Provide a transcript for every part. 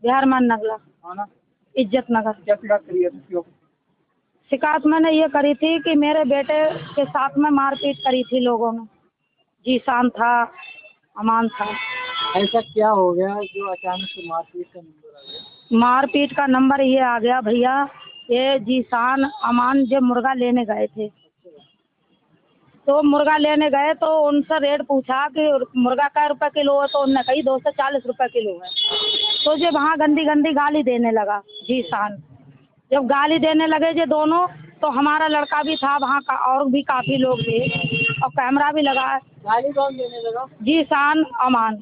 बिहार मान नगला, थाना इज्जत नगर। क्या शिकायत करी है किसी को? शिकायत मैंने ये करी थी कि मेरे बेटे के साथ में मारपीट करी थी लोगों ने। जीशान था, अमान था। ऐसा क्या हो गया जो अचानक से मारपीट का नंबर आ गया? मारपीट का नंबर ये आ गया भैया, ये जीशान अमान जब मुर्गा लेने गए थे, तो मुर्गा लेने गए तो उनसे रेट पूछा कि मुर्गा कै रुपए किलो है, तो उन्होंने कही 240 रुपए किलो है। तो जब वहाँ गंदी गंदी गाली देने लगा जीशान, जब गाली देने लगे जो दोनों, तो हमारा लड़का भी था वहाँ का, और भी काफी लोग थे और कैमरा भी लगा। गाली कौन देने लगा? जीशान अमान।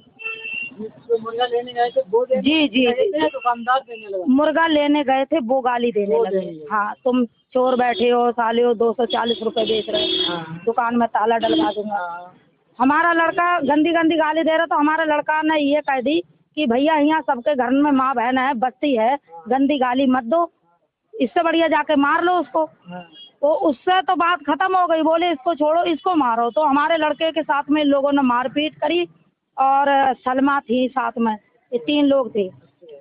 जिसको मुर्गा लेने गए थे वो देने जी जी लगे जी, या दुकानदार देने लगा? मुर्गा लेने गए थे वो गाली देने वो लगे। देने लगे। हाँ, तुम चोर बैठे हो साले हो, 240 रुपए बेच रहे हो, हाँ। दुकान में ताला डलवा दूंगा। हाँ। हमारा लड़का गंदी गंदी गाली दे रहा, तो हमारे लड़का ने ये कह दी कि भैया यहाँ सबके घर में माँ बहन है, बस्ती है, गंदी गाली मत दो, इससे बढ़िया जाके मार लो उसको। हाँ। तो उससे तो बात खत्म हो गई, बोले इसको छोड़ो इसको मारो। तो हमारे लड़के के साथ में इन लोगों ने मारपीट करी, और सलमा थी साथ में, ये 3 लोग थे।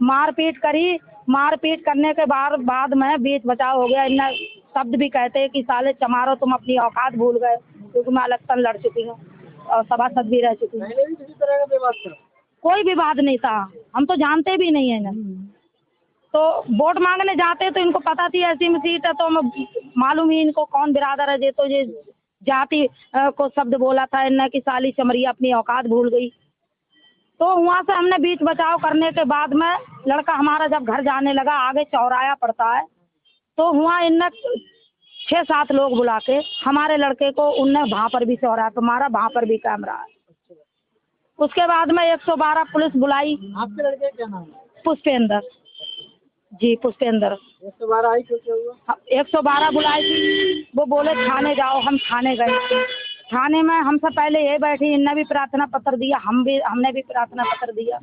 मारपीट करी, मारपीट करने के बाद में बीच बचाव हो गया। इन्हें शब्द भी कहते हैं कि साले चमारो तुम अपनी औकात भूल गए, क्योंकि मैं इलेक्शन लड़ चुकी हूँ और सभासद भी रह चुकी हूँ। पहले भी किसी तरह का विवाद था? कोई विवाद नहीं था, हम तो जानते भी नहीं है ना। तो वोट मांगने जाते तो इनको पता थी ऐसी में सीट है, तो मालूम ही इनको कौन बिरादर है। तो ये जाति को शब्द बोला था इन्हें कि साली चमरिया अपनी औकात भूल गई। तो वहाँ से हमने बीच बचाव करने के बाद में लड़का हमारा जब घर जाने लगा, आगे चौराया पड़ता है, तो वहाँ इनने 6-7 लोग बुला के हमारे लड़के को उनने वहाँ पर भी चौराया पर मारा, वहाँ पर भी कैमरा है। उसके बाद में 112 पुलिस बुलाई। आपके लड़के का क्या नाम है? पुष्पेंद्र जी, पुष्पेंद्र। 112 आई तो क्या हुआ? 112 बुलाई थी, वो बोले थाने जाओ, हम थाने गए। थाने में हमसे पहले ये बैठी, इनने भी प्रार्थना पत्र दिया, हमने भी प्रार्थना पत्र दिया।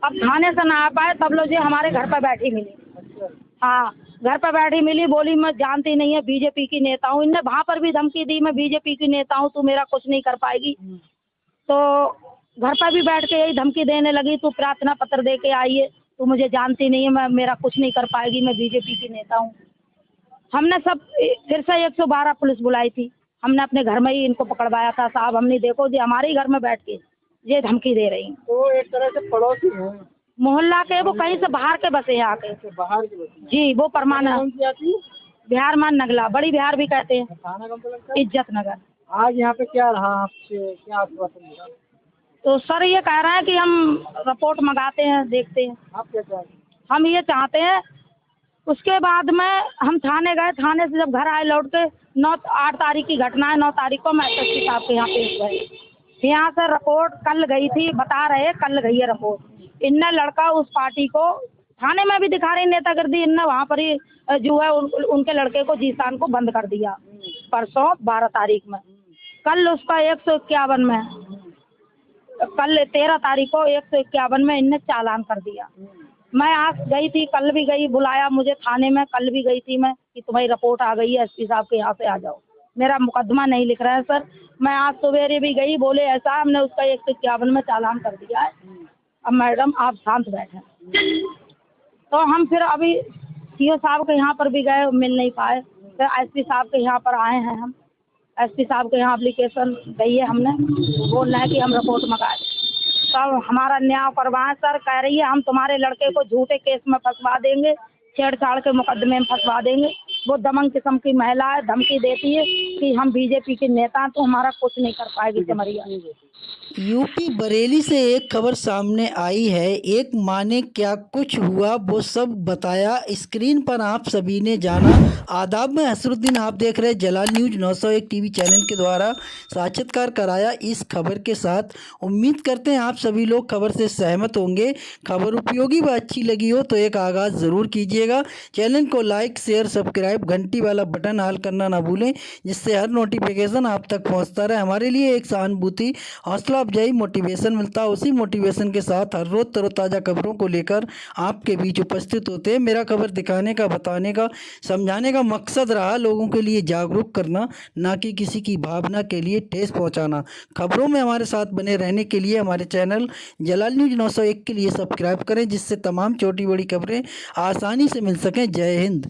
अब थाने से ना आ पाए, तब लोग हमारे घर पर बैठी मिली। अच्छा। हाँ, घर पर बैठी मिली, बोली मैं जानती नहीं है, बीजेपी की नेता हूँ। इनने वहाँ पर भी धमकी दी, मैं बीजेपी की नेता हूँ, तू मेरा कुछ नहीं कर पाएगी। तो घर पर भी बैठ के यही धमकी देने लगी, तू प्रार्थना पत्र दे के आई है, तू मुझे जानती नहीं है, मैं मेरा कुछ नहीं कर पाएगी, मैं बीजेपी की नेता हूँ। हमने सब फिर से 112 पुलिस बुलाई थी, हमने अपने घर में ही इनको पकड़वाया था। साहब हमने देखो जी हमारे ही घर में बैठ के ये धमकी दे रही हैं। तो एक तरह से पड़ोसी हैं मोहल्ला के, वो कहीं से बाहर के बसे हैं आके। बाहर के बच्चे? जी, वो परमानेंट। कौन सी आती है? बिहार मान नगला, बड़ी बिहार भी कहते हैं, थाना कौन सा लगता है? इज्जत नगर। आज यहाँ पे क्या रहा आपसे, क्या आश्वासन मिला? तो सर ये कह रहे हैं कि हम रिपोर्ट मंगाते हैं, देखते हैं। आप क्या चाहते हैं? हम ये चाहते हैं। उसके बाद में हम थाने गए, थाने से जब घर आए लौट के, 8 तारीख की घटना है, 9 तारीख को मैं एसएसपी साहब के यहाँ पेश गए। यहाँ से रिपोर्ट कल गई थी, बता रहे कल गई है रिपोर्ट। इनने लड़का उस पार्टी को थाने में भी दिखा रही नेतागिरी, इनने वहाँ पर ही जो है उनके लड़के को, जीशान को बंद कर दिया परसों 12 तारीख में। कल उसका 151 में, कल 13 तारीख को 151 में इनने चालान कर दिया। मैं आज गई थी, कल भी गई, बुलाया मुझे थाने में, कल भी गई थी मैं कि तुम्हारी रिपोर्ट आ गई है, एसपी साहब के यहाँ से आ जाओ, मेरा मुकदमा नहीं लिख रहा है सर। मैं आज सवेरे भी गई, बोले ऐसा हमने उसका 151 में चालान कर दिया है। अब मैडम आप शांत बैठे। तो हम फिर अभी सीओ साहब के यहाँ पर भी गए, मिल नहीं पाए। फिर एसपी साहब के यहाँ पर आए हैं हम, एसपी साहब के यहाँ एप्लीकेशन दी है हमने, बोल रहे हैं कि हम रिपोर्ट मंगाए, तब हमारा न्याय करवाएं सर। कह रही है हम तुम्हारे लड़के को झूठे केस में फंसवा देंगे, छेड़छाड़ के मुकदमे में फंसवा देंगे। वो दमंग किस्म की महिला है, धमकी देती है कि हम बीजेपी के नेता हैं तो हमारा कुछ नहीं कर पाएगी चमरिया। यूपी बरेली से एक खबर सामने आई है। एक माँ ने क्या कुछ हुआ वो सब बताया, स्क्रीन पर आप सभी ने जाना। आदाब में हसरुद्दीन, आप देख रहे हैं जलाल न्यूज 901 टीवी चैनल के द्वारा साक्षात्कार कराया इस खबर के साथ। उम्मीद करते हैं आप सभी लोग खबर से सहमत होंगे। खबर उपयोगी व अच्छी लगी हो तो एक आगाज़ ज़रूर कीजिएगा। चैनल को लाइक शेयर सब्सक्राइब, घंटी वाला बटन ऑल करना ना भूलें, जिससे हर नोटिफिकेशन आप तक पहुँचता रहे। हमारे लिए एक सहानुभूति हौसला हौसला मोटिवेशन मिलता है। उसी मोटिवेशन के साथ हर रोज़ तरोताज़ा खबरों को लेकर आपके बीच उपस्थित होते हैं। मेरा खबर दिखाने का, बताने का, समझाने का मकसद रहा लोगों के लिए जागरूक करना, ना कि किसी की भावना के लिए ठेस पहुंचाना। खबरों में हमारे साथ बने रहने के लिए हमारे चैनल जलाल न्यूज़ 901 के लिए सब्सक्राइब करें, जिससे तमाम छोटी बड़ी खबरें आसानी से मिल सकें। जय हिंद।